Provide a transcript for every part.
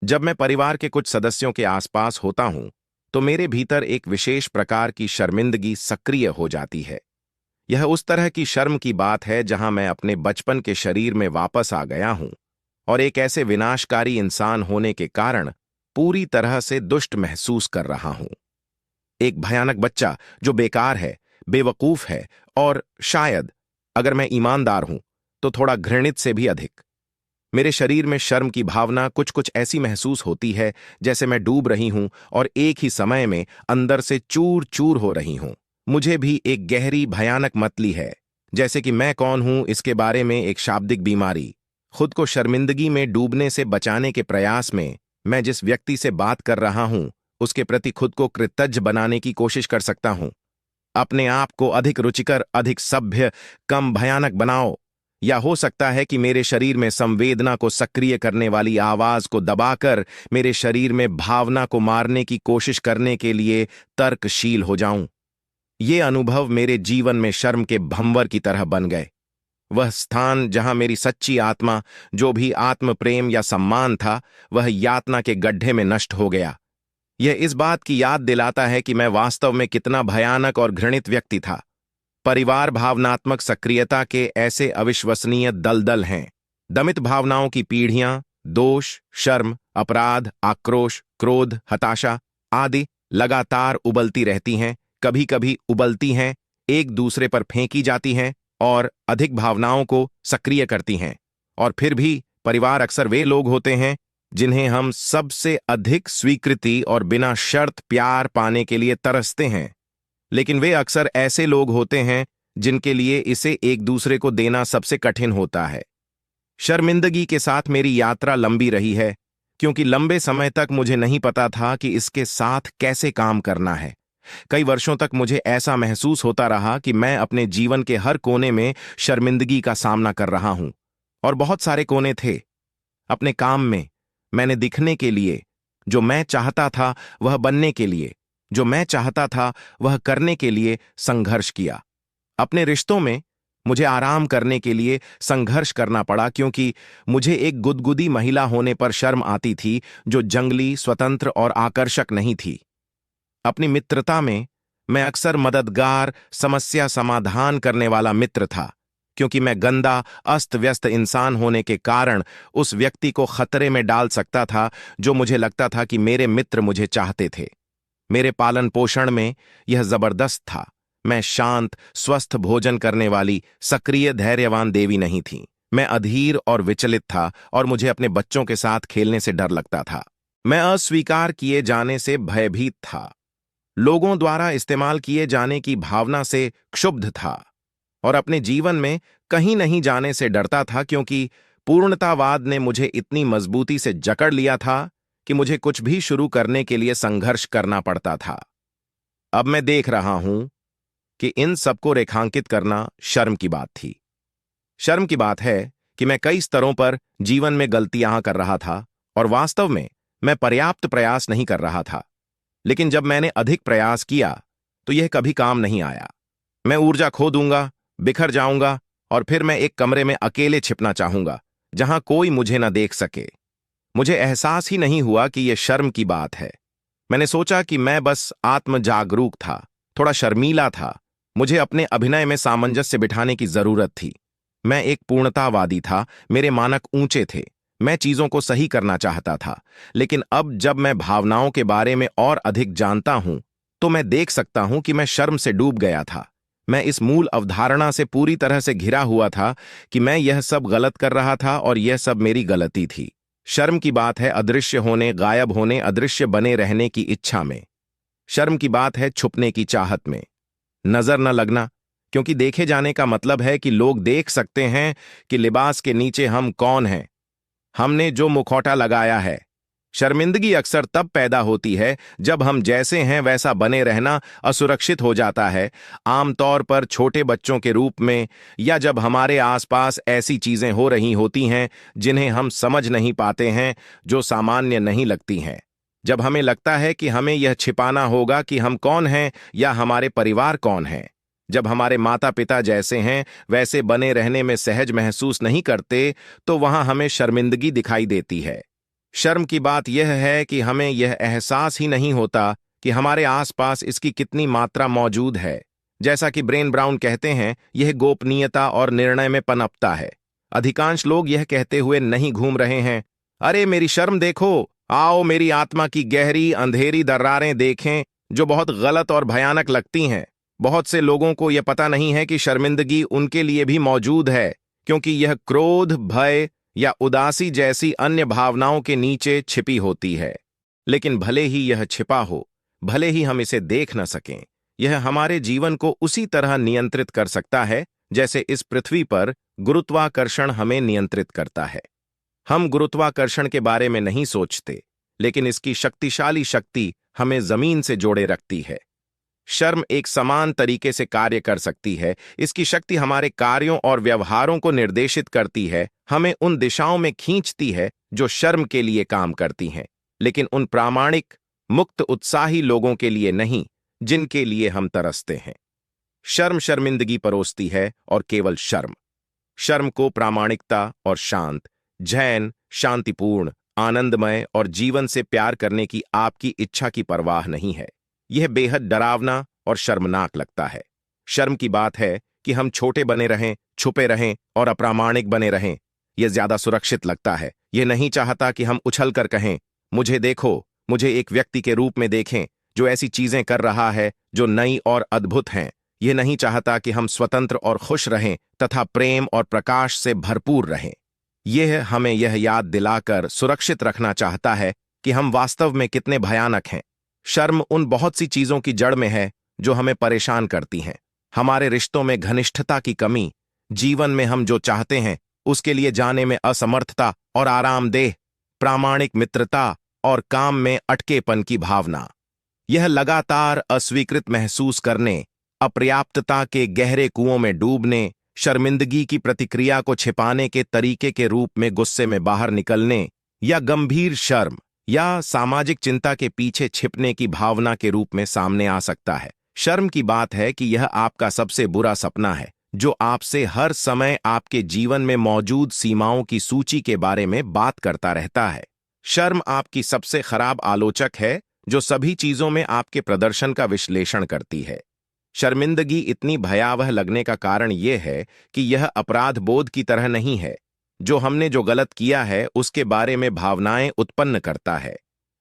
जब मैं परिवार के कुछ सदस्यों के आसपास होता हूं, तो मेरे भीतर एक विशेष प्रकार की शर्मिंदगी सक्रिय हो जाती है। यह उस तरह की शर्म की बात है जहां मैं अपने बचपन के शरीर में वापस आ गया हूं और एक ऐसे विनाशकारी इंसान होने के कारण पूरी तरह से दुष्ट महसूस कर रहा हूं। एक भयानक बच्चा जो बेकार है, बेवकूफ है और शायद, अगर मैं ईमानदार हूं, तो थोड़ा घृणित से भी अधिक। मेरे शरीर में शर्म की भावना कुछ कुछ ऐसी महसूस होती है जैसे मैं डूब रही हूं और एक ही समय में अंदर से चूर चूर हो रही हूं। मुझे भी एक गहरी भयानक मतली है, जैसे कि मैं कौन हूं इसके बारे में एक शाब्दिक बीमारी। खुद को शर्मिंदगी में डूबने से बचाने के प्रयास में मैं जिस व्यक्ति से बात कर रहा हूं उसके प्रति खुद को कृतज्ञ बनाने की कोशिश कर सकता हूं। अपने आप को अधिक रुचिकर, अधिक सभ्य, कम भयानक बनाओ। या हो सकता है कि मेरे शरीर में संवेदना को सक्रिय करने वाली आवाज को दबाकर मेरे शरीर में भावना को मारने की कोशिश करने के लिए तर्कशील हो जाऊं। ये अनुभव मेरे जीवन में शर्म के भंवर की तरह बन गए। वह स्थान जहां मेरी सच्ची आत्मा, जो भी आत्म प्रेम या सम्मान था, वह यातना के गड्ढे में नष्ट हो गया। यह इस बात की याद दिलाता है कि मैं वास्तव में कितना भयानक और घृणित व्यक्ति था। परिवार भावनात्मक सक्रियता के ऐसे अविश्वसनीय दलदल हैं। दमित भावनाओं की पीढ़ियां, दोष, शर्म, अपराध, आक्रोश, क्रोध, हताशा आदि लगातार उबलती रहती हैं, कभी कभी उबलती हैं, एक दूसरे पर फेंकी जाती हैं और अधिक भावनाओं को सक्रिय करती हैं। और फिर भी परिवार अक्सर वे लोग होते हैं जिन्हें हम सबसे अधिक स्वीकृति और बिना शर्त प्यार पाने के लिए तरसते हैं। लेकिन वे अक्सर ऐसे लोग होते हैं जिनके लिए इसे एक दूसरे को देना सबसे कठिन होता है। शर्मिंदगी के साथ मेरी यात्रा लंबी रही है, क्योंकि लंबे समय तक मुझे नहीं पता था कि इसके साथ कैसे काम करना है। कई वर्षों तक मुझे ऐसा महसूस होता रहा कि मैं अपने जीवन के हर कोने में शर्मिंदगी का सामना कर रहा हूं। और बहुत सारे कोने थे। अपने काम में मैंने दिखने के लिए, जो मैं चाहता था वह बनने के लिए, जो मैं चाहता था वह करने के लिए संघर्ष किया। अपने रिश्तों में मुझे आराम करने के लिए संघर्ष करना पड़ा, क्योंकि मुझे एक गुदगुदी महिला होने पर शर्म आती थी जो जंगली, स्वतंत्र और आकर्षक नहीं थी। अपनी मित्रता में मैं अक्सर मददगार, समस्या समाधान करने वाला मित्र था, क्योंकि मैं गंदा, अस्त व्यस्त इंसान होने के कारण उस व्यक्ति को खतरे में डाल सकता था जो मुझे लगता था कि मेरे मित्र मुझे चाहते थे। मेरे पालन पोषण में यह जबरदस्त था। मैं शांत, स्वस्थ भोजन करने वाली, सक्रिय, धैर्यवान देवी नहीं थी। मैं अधीर और विचलित था और मुझे अपने बच्चों के साथ खेलने से डर लगता था। मैं अस्वीकार किए जाने से भयभीत था, लोगों द्वारा इस्तेमाल किए जाने की भावना से क्षुब्ध था और अपने जीवन में कहीं नहीं जाने से डरता था, क्योंकि पूर्णतावाद ने मुझे इतनी मजबूती से जकड़ लिया था कि मुझे कुछ भी शुरू करने के लिए संघर्ष करना पड़ता था। अब मैं देख रहा हूं कि इन सबको रेखांकित करना शर्म की बात थी। शर्म की बात है कि मैं कई स्तरों पर जीवन में गलतियां कर रहा था और वास्तव में मैं पर्याप्त प्रयास नहीं कर रहा था। लेकिन जब मैंने अधिक प्रयास किया तो यह कभी काम नहीं आया। मैं ऊर्जा खो दूंगा, बिखर जाऊंगा और फिर मैं एक कमरे में अकेले छिपना चाहूंगा जहां कोई मुझे न देख सके। मुझे एहसास ही नहीं हुआ कि यह शर्म की बात है। मैंने सोचा कि मैं बस आत्म जागरूक था, थोड़ा शर्मीला था। मुझे अपने अभिनय में सामंजस्य बिठाने की जरूरत थी। मैं एक पूर्णतावादी था, मेरे मानक ऊंचे थे, मैं चीजों को सही करना चाहता था। लेकिन अब जब मैं भावनाओं के बारे में और अधिक जानता हूं, तो मैं देख सकता हूं कि मैं शर्म से डूब गया था। मैं इस मूल अवधारणा से पूरी तरह से घिरा हुआ था कि मैं यह सब गलत कर रहा था और यह सब मेरी गलती थी। शर्म की बात है अदृश्य होने, गायब होने, अदृश्य बने रहने की इच्छा में। शर्म की बात है छुपने की चाहत में, नजर न लगना, क्योंकि देखे जाने का मतलब है कि लोग देख सकते हैं कि लिबास के नीचे हम कौन हैं, हमने जो मुखौटा लगाया है। शर्मिंदगी अक्सर तब पैदा होती है जब हम जैसे हैं वैसा बने रहना असुरक्षित हो जाता है, आमतौर पर छोटे बच्चों के रूप में, या जब हमारे आसपास ऐसी चीजें हो रही होती हैं जिन्हें हम समझ नहीं पाते हैं, जो सामान्य नहीं लगती हैं। जब हमें लगता है कि हमें यह छिपाना होगा कि हम कौन हैं या हमारे परिवार कौन है। जब हमारे माता पिता जैसे हैं वैसे बने रहने में सहज महसूस नहीं करते, तो वहां हमें शर्मिंदगी दिखाई देती है। शर्म की बात यह है कि हमें यह एहसास ही नहीं होता कि हमारे आसपास इसकी कितनी मात्रा मौजूद है। जैसा कि ब्रेन ब्राउन कहते हैं, यह गोपनीयता और निर्णय में पनपता है। अधिकांश लोग यह कहते हुए नहीं घूम रहे हैं, अरे मेरी शर्म देखो, आओ मेरी आत्मा की गहरी अंधेरी दर्रारें देखें, जो बहुत गलत और भयानक लगती हैं। बहुत से लोगों को यह पता नहीं है कि शर्मिंदगी उनके लिए भी मौजूद है, क्योंकि यह क्रोध, भय या उदासी जैसी अन्य भावनाओं के नीचे छिपी होती है। लेकिन भले ही यह छिपा हो, भले ही हम इसे देख न सकें, यह हमारे जीवन को उसी तरह नियंत्रित कर सकता है जैसे इस पृथ्वी पर गुरुत्वाकर्षण हमें नियंत्रित करता है। हम गुरुत्वाकर्षण के बारे में नहीं सोचते, लेकिन इसकी शक्तिशाली शक्ति हमें जमीन से जोड़े रखती है। शर्म एक समान तरीके से कार्य कर सकती है। इसकी शक्ति हमारे कार्यों और व्यवहारों को निर्देशित करती है, हमें उन दिशाओं में खींचती है जो शर्म के लिए काम करती हैं, लेकिन उन प्रामाणिक, मुक्त, उत्साही लोगों के लिए नहीं जिनके लिए हम तरसते हैं। शर्म शर्मिंदगी परोसती है, और केवल शर्म। शर्म को प्रामाणिकता और शांत, जैन, शांतिपूर्ण, आनंदमय और जीवन से प्यार करने की आपकी इच्छा की परवाह नहीं है। यह बेहद डरावना और शर्मनाक लगता है। शर्म की बात है कि हम छोटे बने रहें, छुपे रहें और अप्रामाणिक बने रहें। यह ज्यादा सुरक्षित लगता है। यह नहीं चाहता कि हम उछल कर कहें, मुझे देखो, मुझे एक व्यक्ति के रूप में देखें जो ऐसी चीजें कर रहा है जो नई और अद्भुत हैं। यह नहीं चाहता कि हम स्वतंत्र और खुश रहें तथा प्रेम और प्रकाश से भरपूर रहें। यह हमें यह याद दिलाकर सुरक्षित रखना चाहता है कि हम वास्तव में कितने भयानक हैं। शर्म उन बहुत सी चीजों की जड़ में है जो हमें परेशान करती हैं। हमारे रिश्तों में घनिष्ठता की कमी, जीवन में हम जो चाहते हैं उसके लिए जाने में असमर्थता और आरामदेह, प्रामाणिक मित्रता और काम में अटकेपन की भावना। यह लगातार अस्वीकृत महसूस करने, अपर्याप्तता के गहरे कुओं में डूबने, शर्मिंदगी की प्रतिक्रिया को छिपाने के तरीके के रूप में गुस्से में बाहर निकलने, या गंभीर शर्म या सामाजिक चिंता के पीछे छिपने की भावना के रूप में सामने आ सकता है। शर्म की बात है कि यह आपका सबसे बुरा सपना है, जो आपसे हर समय आपके जीवन में मौजूद सीमाओं की सूची के बारे में बात करता रहता है। शर्म आपकी सबसे खराब आलोचक है, जो सभी चीजों में आपके प्रदर्शन का विश्लेषण करती है। शर्मिंदगी इतनी भयावह लगने का कारण यह है कि यह अपराध बोध की तरह नहीं है, जो हमने जो गलत किया है उसके बारे में भावनाएं उत्पन्न करता है।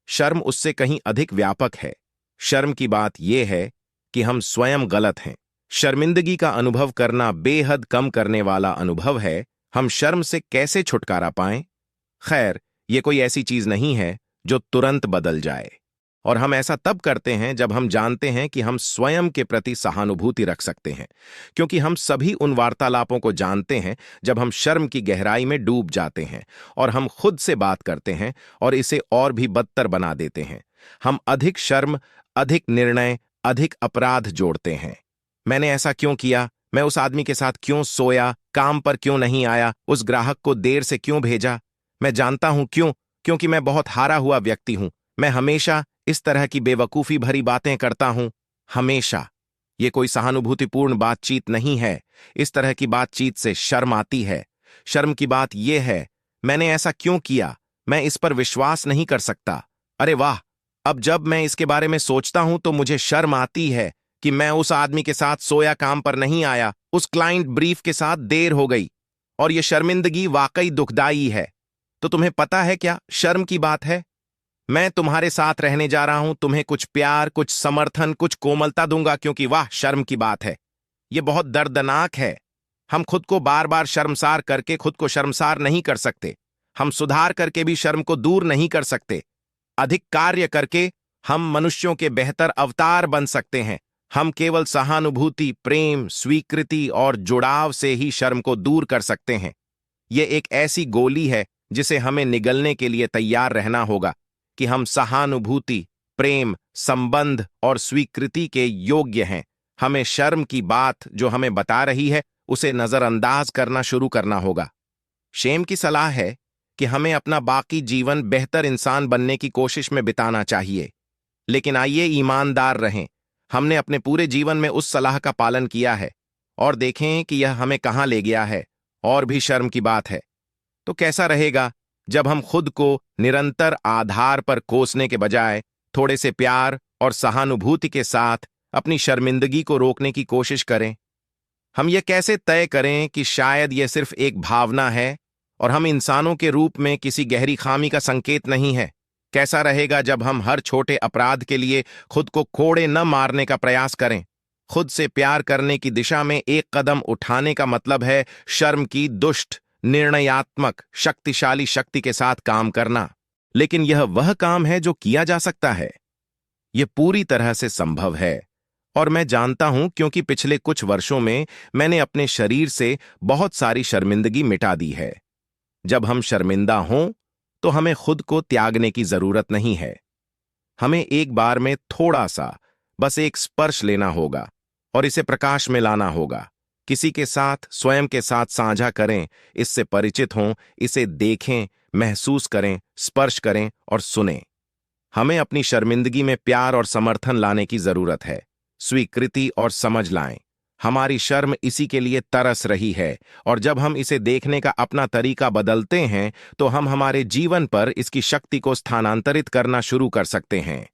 शर्म उससे कहीं अधिक व्यापक है। शर्म की बात यह है कि हम स्वयं गलत हैं। शर्मिंदगी का अनुभव करना बेहद कम करने वाला अनुभव है। हम शर्म से कैसे छुटकारा पाएं? खैर, यह कोई ऐसी चीज नहीं है जो तुरंत बदल जाए, और हम ऐसा तब करते हैं जब हम जानते हैं कि हम स्वयं के प्रति सहानुभूति रख सकते हैं, क्योंकि हम सभी उन वार्तालापों को जानते हैं जब हम शर्म की गहराई में डूब जाते हैं और हम खुद से बात करते हैं और इसे और भी बदतर बना देते हैं। हम अधिक शर्म, अधिक निर्णय, अधिक अपराध जोड़ते हैं। मैंने ऐसा क्यों किया? मैं उस आदमी के साथ क्यों सोया? काम पर क्यों नहीं आया? उस ग्राहक को देर से क्यों भेजा? मैं जानता हूं क्यों, क्योंकि मैं बहुत हारा हुआ व्यक्ति हूं। मैं हमेशा इस तरह की बेवकूफी भरी बातें करता हूं। हमेशा। ये कोई सहानुभूतिपूर्ण बातचीत नहीं है। इस तरह की बातचीत से शर्म आती है। शर्म की बात यह है, मैंने ऐसा क्यों किया? मैं इस पर विश्वास नहीं कर सकता। अरे वाह, अब जब मैं इसके बारे में सोचता हूं तो मुझे शर्म आती है कि मैं उस आदमी के साथ सोया, काम पर नहीं आया, उस क्लाइंट ब्रीफ के साथ देर हो गई। और यह शर्मिंदगी वाकई दुखदाई है। तो तुम्हें पता है क्या शर्म की बात है? मैं तुम्हारे साथ रहने जा रहा हूं, तुम्हें कुछ प्यार, कुछ समर्थन, कुछ कोमलता दूंगा, क्योंकि वाह, शर्म की बात है। यह बहुत दर्दनाक है। हम खुद को बार बार शर्मसार करके खुद को शर्मसार नहीं कर सकते। हम सुधार करके भी शर्म को दूर नहीं कर सकते। अधिक कार्य करके हम मनुष्यों के बेहतर अवतार बन सकते हैं। हम केवल सहानुभूति, प्रेम, स्वीकृति और जुड़ाव से ही शर्म को दूर कर सकते हैं। यह एक ऐसी गोली है जिसे हमें निगलने के लिए तैयार रहना होगा कि हम सहानुभूति, प्रेम, संबंध और स्वीकृति के योग्य हैं। हमें शर्म की बात जो हमें बता रही है उसे नजरअंदाज करना शुरू करना होगा। शेम की सलाह है कि हमें अपना बाकी जीवन बेहतर इंसान बनने की कोशिश में बिताना चाहिए। लेकिन आइए ईमानदार रहें, हमने अपने पूरे जीवन में उस सलाह का पालन किया है और देखें कि यह हमें कहां ले गया है। और भी शर्म की बात है। तो कैसा रहेगा जब हम खुद को निरंतर आधार पर कोसने के बजाय थोड़े से प्यार और सहानुभूति के साथ अपनी शर्मिंदगी को रोकने की कोशिश करें। हम ये कैसे तय करें कि शायद यह सिर्फ एक भावना है और हम इंसानों के रूप में किसी गहरी खामी का संकेत नहीं है? कैसा रहेगा जब हम हर छोटे अपराध के लिए खुद को कोड़े न मारने का प्रयास करें? खुद से प्यार करने की दिशा में एक कदम उठाने का मतलब है शर्म की दुष्ट, निर्णयात्मक, शक्तिशाली शक्ति के साथ काम करना। लेकिन यह वह काम है जो किया जा सकता है। यह पूरी तरह से संभव है और मैं जानता हूं क्योंकि पिछले कुछ वर्षों में मैंने अपने शरीर से बहुत सारी शर्मिंदगी मिटा दी है। जब हम शर्मिंदा हों तो हमें खुद को त्यागने की जरूरत नहीं है। हमें एक बार में थोड़ा सा, बस एक स्पर्श लेना होगा और इसे प्रकाश में लाना होगा। किसी के साथ, स्वयं के साथ साझा करें, इससे परिचित हों, इसे देखें, महसूस करें, स्पर्श करें और सुनें। हमें अपनी शर्मिंदगी में प्यार और समर्थन लाने की जरूरत है, स्वीकृति और समझ लाएं। हमारी शर्म इसी के लिए तरस रही है और जब हम इसे देखने का अपना तरीका बदलते हैं तो हम हमारे जीवन पर इसकी शक्ति को स्थानांतरित करना शुरू कर सकते हैं।